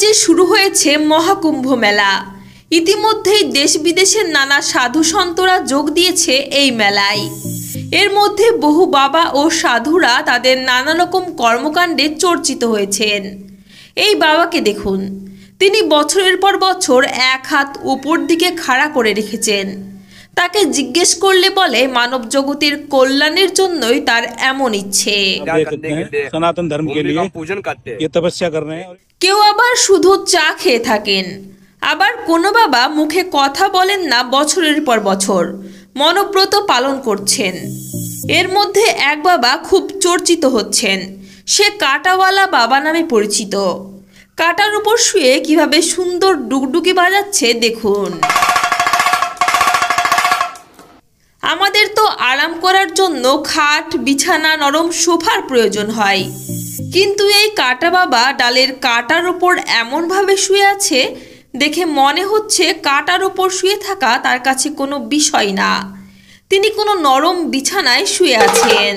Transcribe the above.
রাজ্যে শুরু হয়েছে মহাকুম্ভ মেলা। ইতিমধ্যেই দেশ বিদেশের নানা সাধু সন্তরা যোগ দিয়েছে এই মেলায়। এর মধ্যে বহু বাবা ও সাধুরা তাদের নানা রকম কর্মকাণ্ডে চর্চিত হয়েছেন। এই বাবাকে দেখুন, তিনি বছরের পর বছর এক হাত উপর দিকে খাড়া করে রেখেছেন। তাকে জিজ্ঞেস করলে বলে মানব জগতের কল্যাণের জন্যই তার এমন ইচ্ছে। সনাতন ধর্ম के लिए ये तपस्या कर रहे हैं। কেউ আবার শুধু চা খেয়ে থাকেন, আবার কোনো বাবা মুখে কথা বলেন না, বছরের পর বছর মনব্রত পালন করছেন। এর মধ্যে এক বাবা খুব চর্চিত হচ্ছেন। সে কাঁটাওয়ালা বাবা নামে পরিচিত। কাঁটার উপর শুয়ে কিভাবে সুন্দর ডুগডুগি বাজাচ্ছে দেখুন। আমাদের তো আরাম করার জন্য খাট, বিছানা, নরম সোফার প্রয়োজন হয়, কিন্তু এই কাঁটা বাবা ডালের কাঁটার ওপর এমনভাবে শুয়ে আছে, দেখে মনে হচ্ছে কাঁটার ওপর শুয়ে থাকা তার কাছে কোনো বিষয় না। তিনি কোনো নরম বিছানায় শুয়ে আছেন।